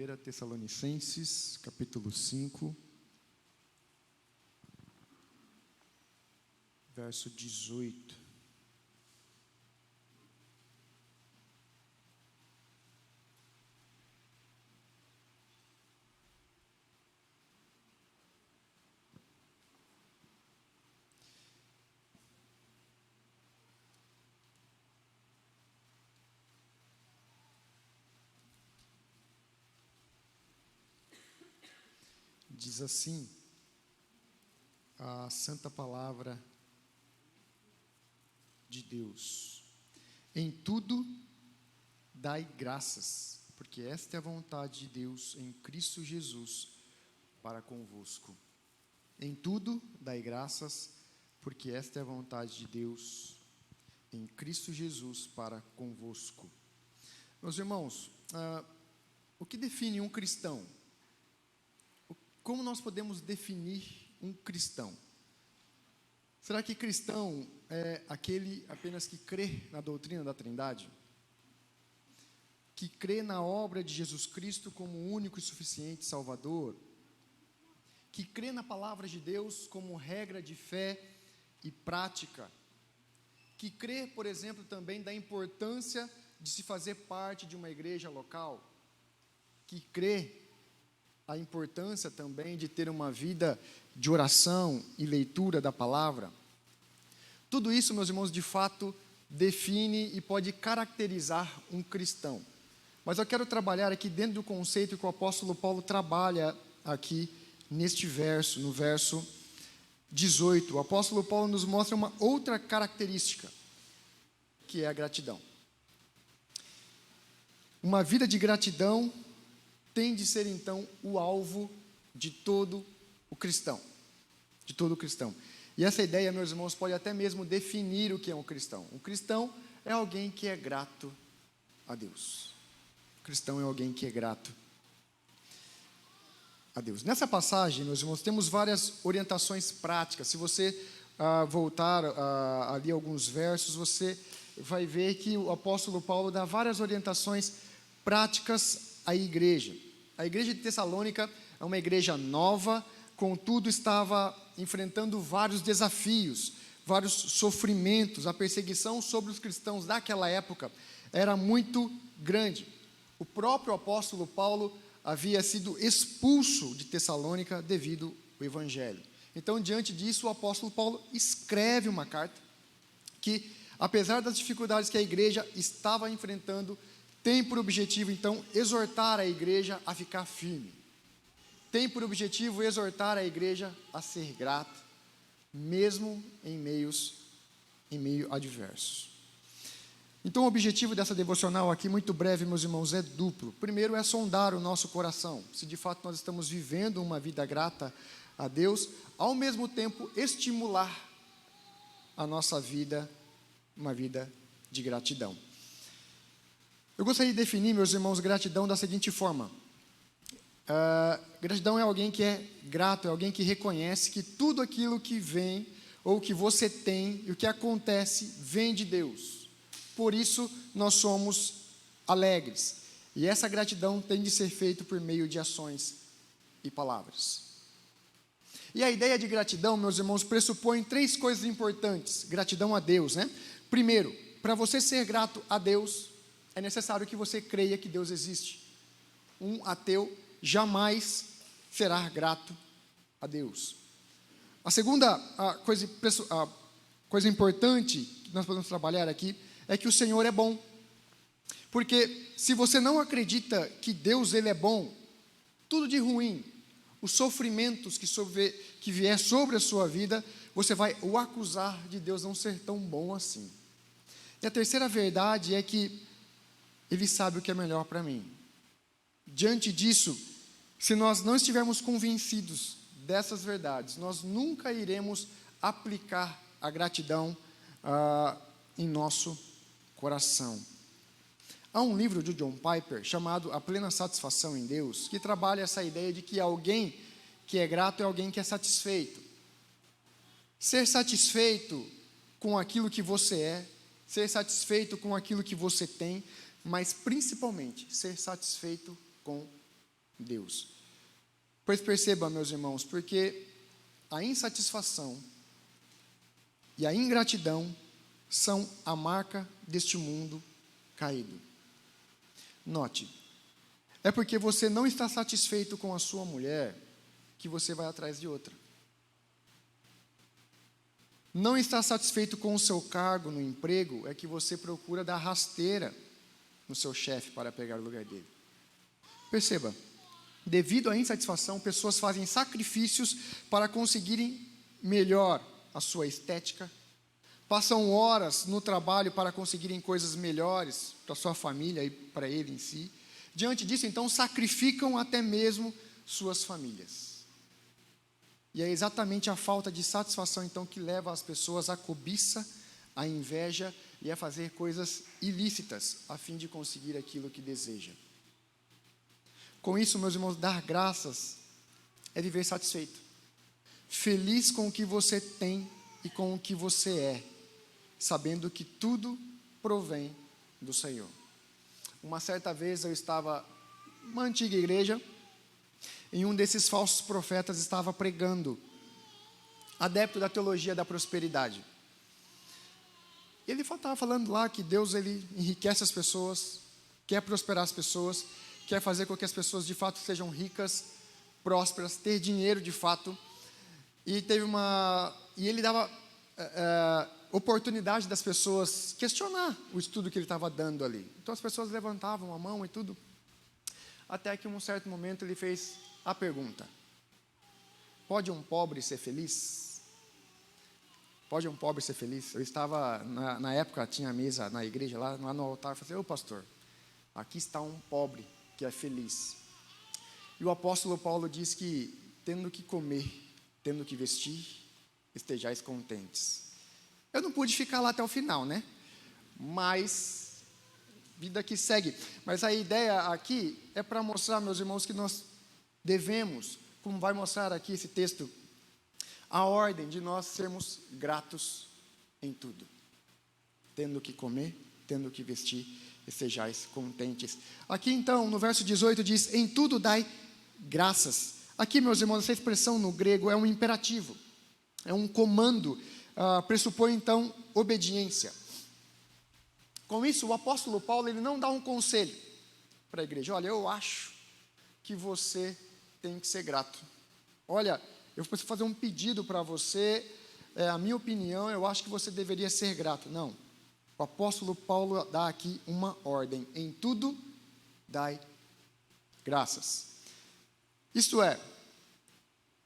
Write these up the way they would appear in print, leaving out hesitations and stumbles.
1 Tessalonicenses, capítulo 5, verso 18. Diz assim a santa palavra de Deus: em tudo dai graças, porque esta é a vontade de Deus em Cristo Jesus para convosco. Em tudo dai graças, porque esta é a vontade de Deus em Cristo Jesus para convosco. Meus irmãos, o que define um cristão? Como nós podemos definir um cristão? Será que cristão é aquele apenas que crê na doutrina da Trindade? Que crê na obra de Jesus Cristo como o único e suficiente Salvador? Que crê na palavra de Deus como regra de fé e prática? Que crê, por exemplo, também da importância de se fazer parte de uma igreja local? Que crê a importância também de ter uma vida de oração e leitura da palavra? Tudo isso, meus irmãos, de fato define e pode caracterizar um cristão. Mas eu quero trabalhar aqui dentro do conceito que o apóstolo Paulo trabalha aqui neste verso, no verso 18. O apóstolo Paulo nos mostra uma outra característica, que é a gratidão. Uma vida de gratidão tem de ser, então, o alvo de todo o cristão. De todo cristão. E essa ideia, meus irmãos, pode até mesmo definir o que é um cristão. Um cristão é alguém que é grato a Deus. O cristão é alguém que é grato a Deus. Nessa passagem, meus irmãos, temos várias orientações práticas. Se você voltar ali alguns versos, você vai ver que o apóstolo Paulo dá várias orientações práticas à igreja. A igreja de Tessalônica é uma igreja nova, contudo estava enfrentando vários desafios, vários sofrimentos. A perseguição sobre os cristãos daquela época era muito grande. O próprio apóstolo Paulo havia sido expulso de Tessalônica devido ao evangelho. Então, diante disso, o apóstolo Paulo escreve uma carta que, apesar das dificuldades que a igreja estava enfrentando, tem por objetivo, então, exortar a igreja a ficar firme. Tem por objetivo exortar a igreja a ser grata, mesmo em meio adversos. Então, o objetivo dessa devocional aqui, muito breve, meus irmãos, é duplo. Primeiro é sondar o nosso coração, se de fato nós estamos vivendo uma vida grata a Deus, ao mesmo tempo estimular a nossa vida, uma vida de gratidão. Eu gostaria de definir, meus irmãos, gratidão da seguinte forma. Gratidão é alguém que é grato, é alguém que reconhece que tudo aquilo que vem, ou que você tem, e o que acontece, vem de Deus. Por isso, nós somos alegres. E essa gratidão tem de ser feita por meio de ações e palavras. E a ideia de gratidão, meus irmãos, pressupõe 3 coisas importantes. Gratidão a Deus, né? Primeiro, para você ser grato a Deus, é necessário que você creia que Deus existe. Um ateu jamais será grato a Deus. A segunda coisa importante que nós podemos trabalhar aqui é que o Senhor é bom. Porque se você não acredita que Deus ele é bom, tudo de ruim, os sofrimentos que vier sobre a sua vida, você vai o acusar de Deus não ser tão bom assim. E a terceira verdade é que Ele sabe o que é melhor para mim. Diante disso, se nós não estivermos convencidos dessas verdades, nós nunca iremos aplicar a gratidão em nosso coração. Há um livro de John Piper chamado A Plena Satisfação em Deus, que trabalha essa ideia de que alguém que é grato é alguém que é satisfeito. Ser satisfeito com aquilo que você é, ser satisfeito com aquilo que você tem, mas principalmente ser satisfeito com Deus. Pois perceba, meus irmãos, porque a insatisfação e a ingratidão são a marca deste mundo caído. Note, é porque você não está satisfeito com a sua mulher que você vai atrás de outra. Não está satisfeito com o seu cargo no emprego, é que você procura dar rasteira no seu chefe para pegar o lugar dele. Perceba, devido à insatisfação, pessoas fazem sacrifícios para conseguirem melhor a sua estética, passam horas no trabalho para conseguirem coisas melhores para a sua família e para ele em si. Diante disso, então, sacrificam até mesmo suas famílias. E é exatamente a falta de satisfação, então, que leva as pessoas à cobiça, à inveja e a fazer coisas ilícitas, a fim de conseguir aquilo que deseja. Com isso, meus irmãos, dar graças é viver satisfeito, feliz com o que você tem e com o que você é, sabendo que tudo provém do Senhor. Uma certa vez eu estava numa antiga igreja, e um desses falsos profetas estava pregando, adepto da teologia da prosperidade. Ele estava falando lá que Deus, ele enriquece as pessoas, quer prosperar as pessoas, quer fazer com que as pessoas de fato sejam ricas, prósperas, ter dinheiro de fato. E ele dava oportunidade das pessoas questionar o estudo que ele estava dando ali. Então as pessoas levantavam a mão e tudo, até que em um certo momento ele fez a pergunta: pode um pobre ser feliz? Pode um pobre ser feliz? Eu estava, na época, tinha a mesa na igreja, lá no altar, eu falei: ô pastor, aqui está um pobre que é feliz. E o apóstolo Paulo diz que, tendo que comer, tendo que vestir, estejais contentes. Eu não pude ficar lá até o final, né? Mas, vida que segue. Mas a ideia aqui é para mostrar, meus irmãos, que nós devemos, como vai mostrar aqui esse texto, a ordem de nós sermos gratos em tudo. Tendo que comer, tendo que vestir, estejais contentes. Aqui então, no verso 18 diz: em tudo dai graças. Aqui, meus irmãos, essa expressão no grego é um imperativo, é um comando, pressupõe então obediência. Com isso, o apóstolo Paulo, ele não dá um conselho para a igreja: olha, eu acho que você tem que ser grato. Olha, eu preciso fazer um pedido para você, a minha opinião, eu acho que você deveria ser grato. Não, o apóstolo Paulo dá aqui uma ordem: em tudo dai graças. Isto é,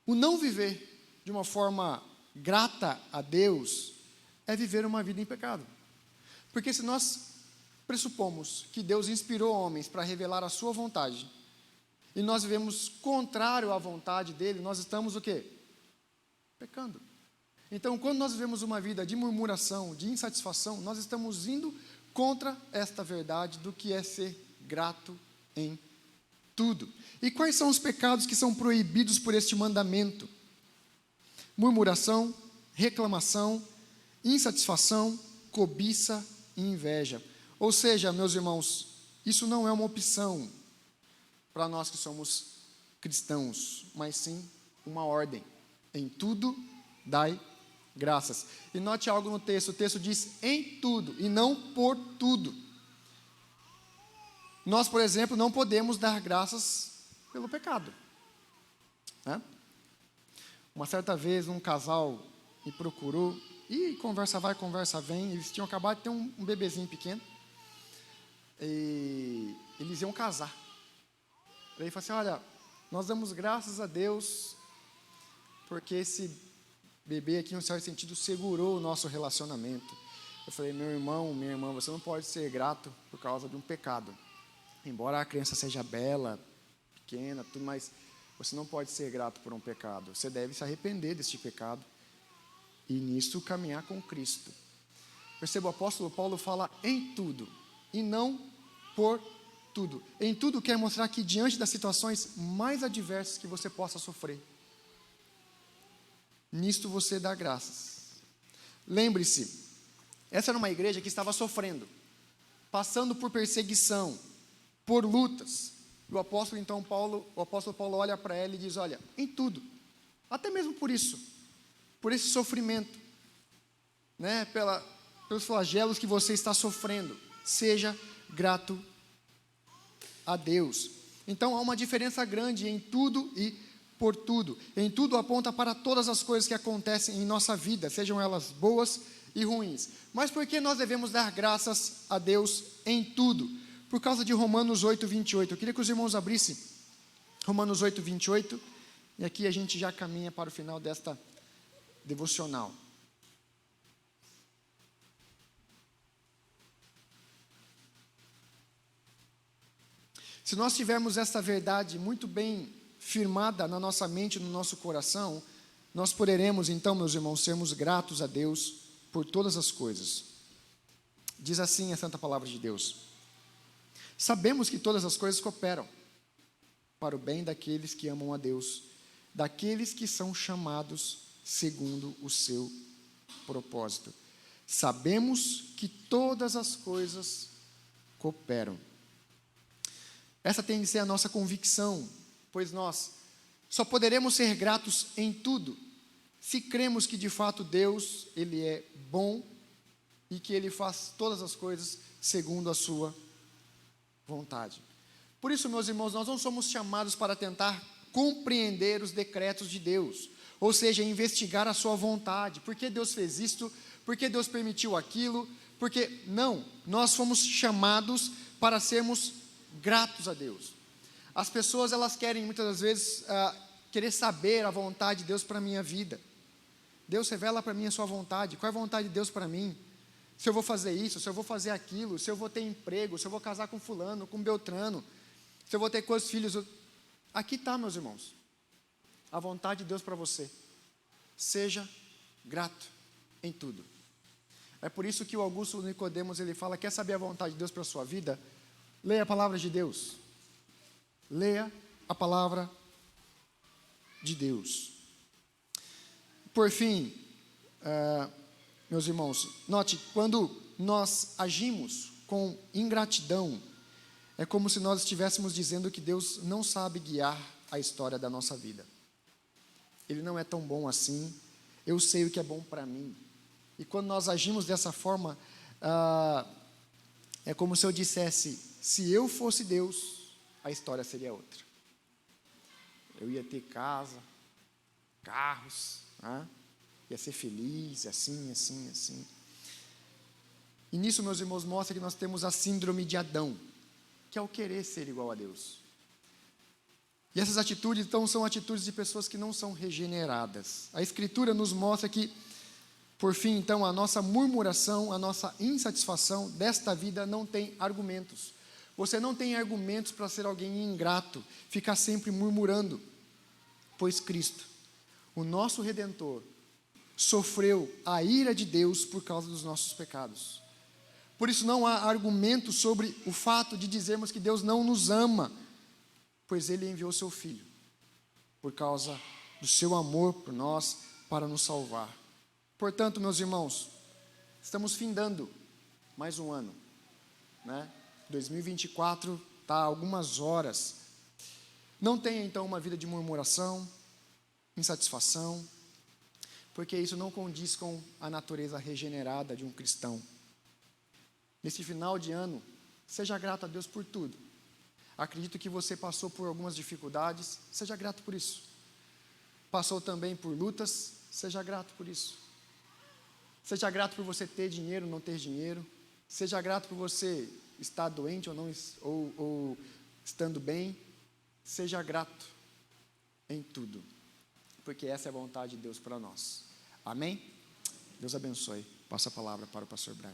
o não viver de uma forma grata a Deus é viver uma vida em pecado. Porque se nós pressupomos que Deus inspirou homens para revelar a sua vontade, e nós vivemos contrário à vontade dele, nós estamos o quê? Pecando. Então, quando nós vivemos uma vida de murmuração, de insatisfação, nós estamos indo contra esta verdade do que é ser grato em tudo. E quais são os pecados que são proibidos por este mandamento? Murmuração, reclamação, insatisfação, cobiça e inveja. Ou seja, meus irmãos, isso não é uma opção para nós que somos cristãos, mas sim uma ordem: em tudo dai graças. E note algo no texto: o texto diz em tudo e não por tudo. Nós, por exemplo, não podemos dar graças pelo pecado, né? Uma certa vez um casal me procurou, e conversa vai, conversa vem, eles tinham acabado de ter um bebezinho pequeno, e eles iam casar. Ele falou assim: olha, nós damos graças a Deus, porque esse bebê aqui, em um certo sentido, segurou o nosso relacionamento. Eu falei: meu irmão, minha irmã, você não pode ser grato por causa de um pecado. Embora a criança seja bela, pequena, tudo, mas você não pode ser grato por um pecado. Você deve se arrepender deste pecado e nisso caminhar com Cristo. Perceba, o apóstolo Paulo fala em tudo e não por tudo. Em tudo quer mostrar que diante das situações mais adversas que você possa sofrer, nisto você dá graças. Lembre-se, essa era uma igreja que estava sofrendo, passando por perseguição, por lutas, O apóstolo Paulo olha para ela e diz: olha, em tudo, até mesmo por isso, por esse sofrimento, né, pelos flagelos que você está sofrendo, seja grato a Deus. Então há uma diferença grande em tudo e por tudo. Em tudo aponta para todas as coisas que acontecem em nossa vida, sejam elas boas e ruins. Mas por que nós devemos dar graças a Deus em tudo? Por causa de Romanos 8, 28. Eu queria que os irmãos abrissem Romanos 8, 28, e aqui a gente já caminha para o final desta devocional. Se nós tivermos essa verdade muito bem firmada na nossa mente, no nosso coração, nós poderemos então, meus irmãos, sermos gratos a Deus por todas as coisas. Diz assim a santa palavra de Deus: sabemos que todas as coisas cooperam para o bem daqueles que amam a Deus, daqueles que são chamados segundo o seu propósito. Sabemos que todas as coisas cooperam. Essa tem de ser a nossa convicção, pois nós só poderemos ser gratos em tudo se cremos que de fato Deus, Ele é bom e que Ele faz todas as coisas segundo a sua vontade. Por isso, meus irmãos, nós não somos chamados para tentar compreender os decretos de Deus, ou seja, investigar a sua vontade. Por que Deus fez isto? Por que Deus permitiu aquilo? Porque não, nós fomos chamados para sermos gratos a Deus. As pessoas, elas querem muitas das vezes querer saber a vontade de Deus para a minha vida. Deus revela para mim a sua vontade. Qual é a vontade de Deus para mim? Se eu vou fazer isso, se eu vou fazer aquilo, se eu vou ter emprego, se eu vou casar com fulano, com Beltrano, se eu vou ter quantos filhos. Aqui está, meus irmãos, a vontade de Deus para você. Seja grato em tudo. É por isso que o Augusto Nicodemos, ele fala: quer saber a vontade de Deus para a sua vida? Leia a palavra de Deus. Leia a palavra de Deus. Por fim, meus irmãos, note, quando nós agimos com ingratidão, é como se nós estivéssemos dizendo que Deus não sabe guiar a história da nossa vida. Ele não é tão bom assim, eu sei o que é bom para mim. E quando nós agimos dessa forma, é como se eu dissesse: se eu fosse Deus, a história seria outra. Eu ia ter casa, carros, ia ser feliz, assim, assim, assim. E nisso, meus irmãos, mostra que nós temos a síndrome de Adão, que é o querer ser igual a Deus. E essas atitudes, então, são atitudes de pessoas que não são regeneradas. A Escritura nos mostra que, por fim, então, a nossa murmuração, a nossa insatisfação desta vida não tem argumentos. Você não tem argumentos para ser alguém ingrato, ficar sempre murmurando, pois Cristo, o nosso Redentor, sofreu a ira de Deus por causa dos nossos pecados. Por isso não há argumento sobre o fato de dizermos que Deus não nos ama, pois Ele enviou seu Filho, por causa do seu amor por nós, para nos salvar. Portanto, meus irmãos, estamos findando mais um ano, 2024 está a algumas horas. Não tenha então uma vida de murmuração, insatisfação, porque isso não condiz com a natureza regenerada de um cristão. Nesse final de ano, seja grato a Deus por tudo. Acredito que você passou por algumas dificuldades, seja grato por isso. Passou também por lutas, seja grato por isso. Seja grato por você ter dinheiro ou não ter dinheiro. Seja grato por você estar doente ou não, ou estando bem. Seja grato em tudo, porque essa é a vontade de Deus para nós. Amém? Deus abençoe. Passa a palavra para o pastor Brian.